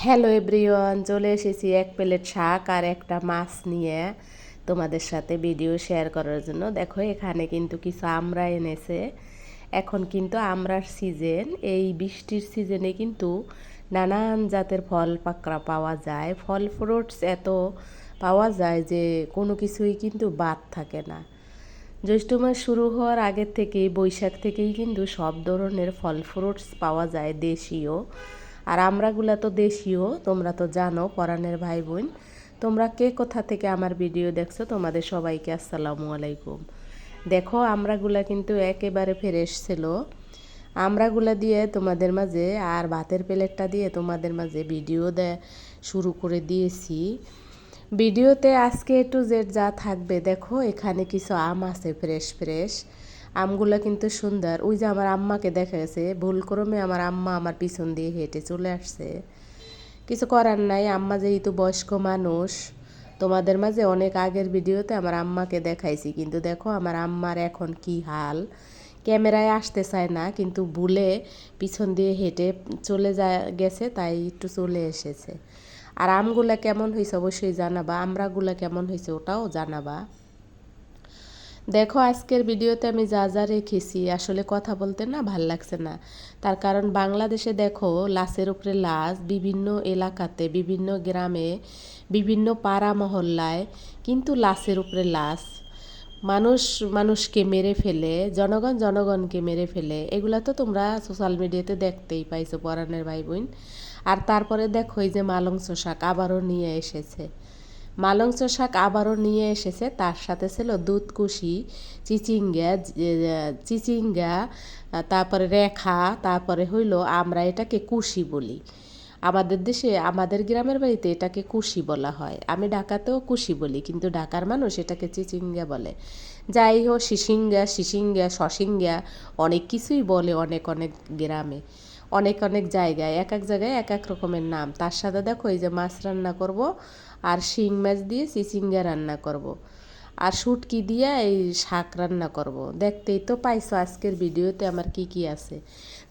Hello everyone, চলে এসেছি এক প্লেট শাক আর একটা মাছ নিয়ে তোমাদের সাথে ভিডিও শেয়ার করার জন্য। দেখো এখানে কিন্তু কিছু আমড়া এনেছে। এখন কিন্তু আমড়ার সিজন, এই বৃষ্টির সিজনে কিন্তু নানান জাতের ফল পাকড়া পাওয়া যায়, ফল ফ্রুটস এত পাওয়া যায় যে কোনো কিছুই কিন্তু বাদ থাকে না। জ্যৈষ্ঠ মাস শুরু হওয়ার আগের থেকেই, বৈশাখ থেকেই কিন্তু সব ধরনের ফল ফ্রুটস পাওয়া যায় দেশীয়। আর আমরাগুলা তো দেশীয়, তোমরা তো জানো পরাণের ভাই বোন। তোমরা কে কোথা থেকে আমার ভিডিও দেখছো, তোমাদের সবাইকে আসসালামু আলাইকুম। দেখো আমরাগুলা কিন্তু একেবারে ফ্রেশ ছিল। আমরাগুলা দিয়ে তোমাদের মাঝে আর ভাতের প্লেটটা দিয়ে তোমাদের মাঝে ভিডিও শুরু করে দিয়েছি। ভিডিওতে আজকে একটু জেড যা থাকবে, দেখো এখানে কিছু আম আছে ফ্রেশ ফ্রেশ। আমগুলো কিন্তু সুন্দর। ওই যে আমার আম্মাকে দেখা গেছে, ভুলক্রমে আমার আম্মা আমার পিছন দিয়ে হেঁটে চলে আসছে। কিছু করার নাই, আম্মা যেহেতু বয়স্ক মানুষ। তোমাদের মাঝে অনেক আগের ভিডিওতে আমার আম্মাকে দেখাইছি, কিন্তু দেখো আমার আম্মার এখন কি হাল। ক্যামেরায় আসতে চায় না, কিন্তু ভুলে পিছন দিয়ে হেঁটে চলে গেছে, তাই একটু চলে এসেছে। আর আমগুলা কেমন হয়েছে অবশ্যই জানাবা, আমড়াগুলা কেমন হয়েছে ওটাও জানাবা। দেখো আজকের ভিডিওতে আমি যা যা রেখেছি, আসলে কথা বলতে না ভাল লাগছে না। তার কারণ বাংলাদেশে দেখো লাশের উপরে লাশ, বিভিন্ন এলাকাতে, বিভিন্ন গ্রামে, বিভিন্ন পাড়া মহল্লায় কিন্তু লাশের উপরে লাশ। মানুষ মানুষকে মেরে ফেলে, জনগণ জনগণকে মেরে ফেলে, এগুলা তো তোমরা সোশ্যাল মিডিয়াতে দেখতেই পাইছো পরাণের ভাই বোন। আর তারপরে দেখো এই যে মালংস শাক আবারও নিয়ে এসেছে। মালংস শাক আবারও নিয়ে এসেছে, তার সাথে ছিল দুধকুশি, চিচিঙ্গা, তারপরে রেখা, তারপরে হইল আমরা এটাকে কুশি বলি। আমাদের দেশে, আমাদের গ্রামের বাড়িতে এটাকে কুশি বলা হয়। আমি ঢাকাতেও কুশি বলি, কিন্তু ঢাকার মানুষ এটাকে চিচিঙ্গা বলে। যাই হোক, শিসিঙ্গা শশিঙ্গা অনেক কিছুই বলে অনেক অনেক গ্রামে, অনেক অনেক জায়গায়, এক এক জায়গায় এক এক রকমের নাম। তার সাথে দেখো এই যে মাছ রান্না করব, আর শিং মাছ দিয়ে চিচিঙ্গা রান্না করব, আর শুটকি দিয়ে এই শাক রান্না করব। দেখতেই তো পাইছো আজকের ভিডিওতে আমার কি কি আছে।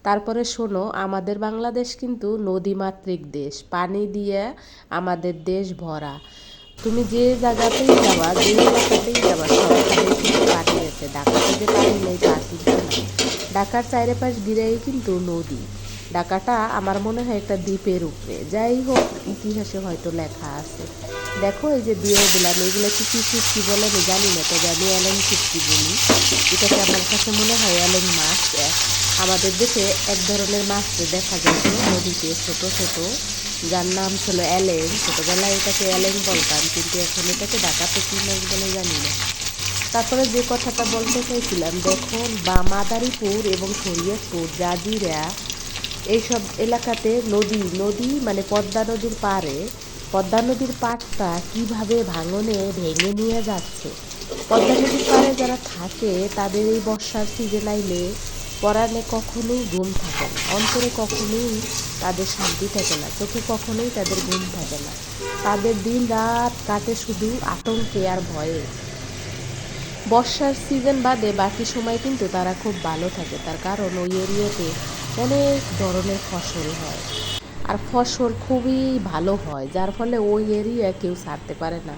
তারপরে শোনো, আমাদের বাংলাদেশ কিন্তু নদীমাতৃক দেশ, পানি দিয়ে আমাদের দেশ ভরা। তুমি যে জায়গাতেই যাবা, যে এলাকাতেই যাবা, সবখানেই কিন্তু পানি আছে। ঢাকাতে যে পানি নেই তা কিন্তু না। ঢাকার চারিপাশ ঘিরেই কিন্তু নদী। ঢাকাটা আমার মনে হয় একটা দ্বীপের উপরে। যাই হোক, ইতিহাসে হয়তো লেখা আছে। দেখো এই যে দিয়ে দিলাম, এগুলো কি শুটকি বলে আমি জানি না, তবে আমি এলেন শুটকি বলি। এটাকে আমার কাছে মনে হয় এলেন মাছ। আমাদের দেশে এক ধরনের মাছ দেখা যায় নদীতে, ছোট ছোট, যার নাম ছিল এলেন। ছোটবেলায় এটাকে এলেন বলতাম, কিন্তু এখন এটাকে ঢাকাতে কি মাছ বলে জানি না। তারপরে যে কথাটা বলতে চাইছিলাম, দেখুন বা মাদারীপুর এবং শরীয়তপুর, জাজিরা, এইসব এলাকাতে নদী নদী মানে পদ্মা নদীর পাড়ে, পদ্মা নদীর পাড়টা কীভাবে ভাঙনে ভেঙে নিয়ে যাচ্ছে। পদ্মা নদীর পাড়ে যারা থাকে তাদের এই বর্ষার সিজন আইলে পরাণে কখনোই ঘুম থাকে না, অন্তরে কখনোই তাদের শান্তি থাকে না, চোখে কখনোই তাদের ঘুম থাকে না। তাদের দিন রাত কাটে শুধু আতঙ্কে আর ভয়ে। বর্ষার সিজন বাদে বাকি সময় কিন্তু তারা খুব ভালো থাকে, তার কারণ ওই এরিয়াতে অনেক ধরনের ফসল হয়, আর ফসল খুবই ভালো হয়, যার ফলে ওই এরিয়া কেউ ছাড়তে পারে না।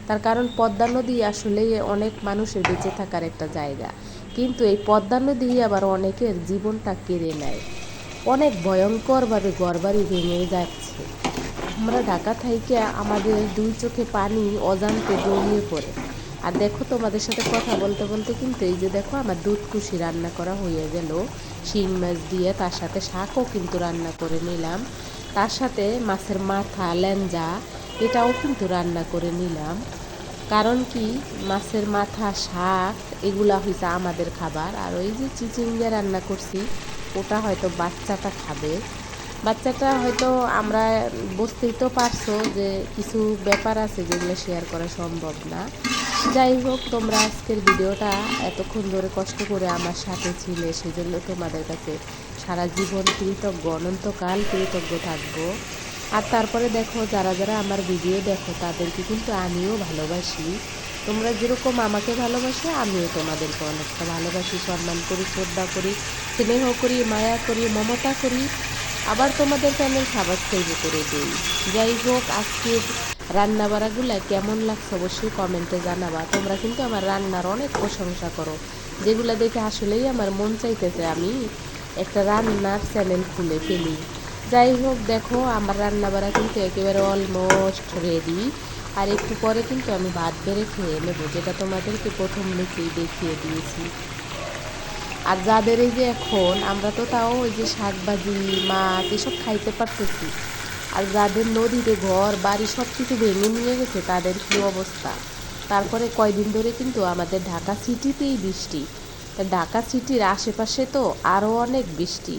তার কারণ পদ্মা নদী আসলে অনেক মানুষের বেঁচে থাকার একটা জায়গা, কিন্তু এই পদ্মা নদী আবার অনেকের জীবনটা কেড়ে নেয়। অনেক ভয়ঙ্করভাবে ঘরবাড়ি ভেঙে যাচ্ছে। আমরা ঢাকা থাইকে আমাদের দুই চোখে পানি অজান্তে জড়িয়ে পড়ে। আর দেখো তোমাদের সাথে কথা বলতে বলতে কিন্তু এই যে দেখো আমার দুধকুশি রান্না করা হয়ে গেল শিং মাছ দিয়ে, তার সাথে শাকও কিন্তু রান্না করে নিলাম, তার সাথে মাছের মাথা ল্যাঞ্জা এটাও কিন্তু রান্না করে নিলাম। কারণ কি, মাছের মাথা শাক এগুলা হয়েছে আমাদের খাবার, আর ওই যে চিচিঙ্গা রান্না করছি ওটা হয়তো বাচ্চাটা খাবে। বাচ্চাটা হয়তো, আমরা বুঝতেই তো পারছো যে কিছু ব্যাপার আছে যেগুলো শেয়ার করা সম্ভব না। যাই হোক, তোমরা আজকের ভিডিওটা এতক্ষণ ধরে কষ্ট করে আমার সাথে ছিলে, সেজন্য তোমাদের কাছে সারা জীবন কৃতজ্ঞ, অনন্তকাল কৃতজ্ঞ থাকবো। আর তারপরে দেখো, যারা যারা আমার ভিডিও দেখো তাদেরকে কিন্তু আমিও ভালোবাসি। তোমরা যেরকম আমাকে ভালোবাসো আমিও তোমাদেরকে অনেকটা ভালোবাসি, সম্মান করি, শ্রদ্ধা করি, স্নেহ করি, মায়া করি, মমতা করি। আবার তোমাদের চ্যানেল সাবস্ক্রাইব করে দেই। যাই হোক, আজকের রান্না বাড়াগুলা কেমন লাগছে অবশ্যই কমেন্টে জানাবা। তোমরা কিন্তু আমার রান্নার অনেক প্রশংসা করো, যেগুলা দেখে আসলেই আমার মন চাইতেছে আমি একটা রান্নার চ্যানেল খুলে ফেলি। যাই হোক, দেখো আমার রান্না বাড়া কিন্তু একেবারে অলমোস্ট রেডি। আর একটু পরে কিন্তু আমি ভাত বেড়ে খেয়ে নেবো, যেটা তোমাদেরকে প্রথম নিচেই দেখিয়ে দিয়েছি। আর যাদের এই যে এখন আমরা তো তাও ওই যে শাকভাজি মাছ এসব খাইতে পারতেছি, আর যাদের নদীতে ঘর বাড়ি সব কিছু ভেঙে নিয়ে গেছে তাদের কী অবস্থা। তারপরে কয়দিন ধরে কিন্তু আমাদের ঢাকা সিটিতেই বৃষ্টি, ঢাকা সিটির আশেপাশে তো আরও অনেক বৃষ্টি।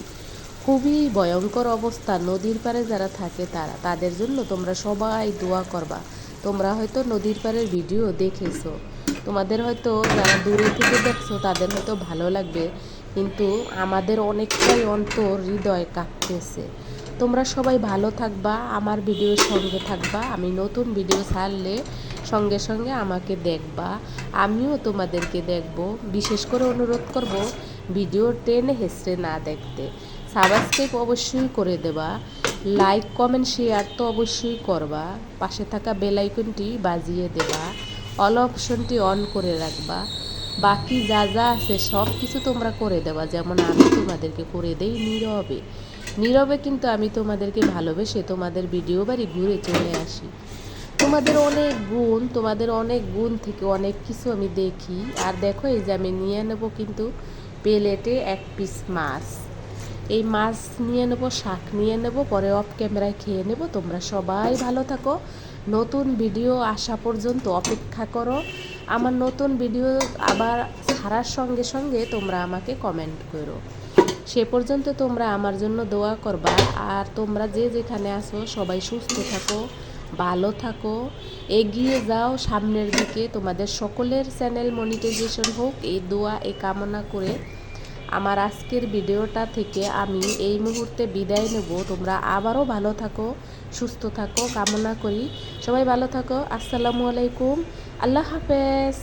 খুবই ভয়ঙ্কর অবস্থা নদীর পাড়ে যারা থাকে তাদের জন্য তোমরা সবাই দোয়া করবা। তোমরা হয়তো নদীর পাড়ের ভিডিও দেখেছো, তোমাদের হয়তো যারা দূরে থেকে দেখছো তাদের হয়তো ভালো লাগবে, কিন্তু আমাদের অনেকটাই অন্তর হৃদয় কাঁপতেছে। তোমরা সবাই ভালো থাকবা, আমার ভিডিওর সঙ্গে থাকবা। আমি নতুন ভিডিও ছাড়লে সঙ্গে সঙ্গে আমাকে দেখবা, আমিও তোমাদেরকে দেখব। বিশেষ করে অনুরোধ করব ভিডিও টেনে হেসড়ে না দেখতে। সাবস্ক্রাইব অবশ্যই করে দেবা, লাইক কমেন্ট শেয়ার তো অবশ্যই করবা, পাশে থাকা বেল আইকনটি বাজিয়ে দেবা, অল অপশনটি অন করে রাখবা। বাকি যা যা আছে সব কিছু তোমরা করে দেবা, যেমন আমি তোমাদেরকে করে দেই নীরবে নীরবে, কিন্তু আমি তোমাদেরকে ভালোবেসে তোমাদের ভিডিও বাড়ি ঘুরে চলে আসি। তোমাদের অনেক গুণ থেকে অনেক কিছু আমি দেখি। আর দেখো, এই যে আমি নিয়ে নেব কিন্তু প্লেটে এক পিস মাছ, এই মাছ নিয়ে নেব, শাক নিয়ে নেব, পরে অফ ক্যামেরায় খেয়ে নেব। তোমরা সবাই ভালো থাকো, নতুন ভিডিও আসা পর্যন্ত অপেক্ষা করো। আমার নতুন ভিডিও আবার ছাড়ার সঙ্গে সঙ্গে তোমরা আমাকে কমেন্ট করো। সে পর্যন্ত তোমরা আমার জন্য দোয়া করবা। আর তোমরা যে যেখানে আছো সবাই সুস্থ থাকো, ভালো থাকো, এগিয়ে যাও সামনের দিকে। তোমাদের সকলের চ্যানেল মনিটাইজেশন হোক, এই দোয়া এই কামনা করে আমার আজকের ভিডিওটা থেকে আমি এই মুহূর্তে বিদায় নেব। তোমরা আবারও ভালো থাকো, সুস্থ থাকো কামনা করি। সবাই ভালো থাকো। আসসালামু আলাইকুম, আল্লাহ হাফেজ।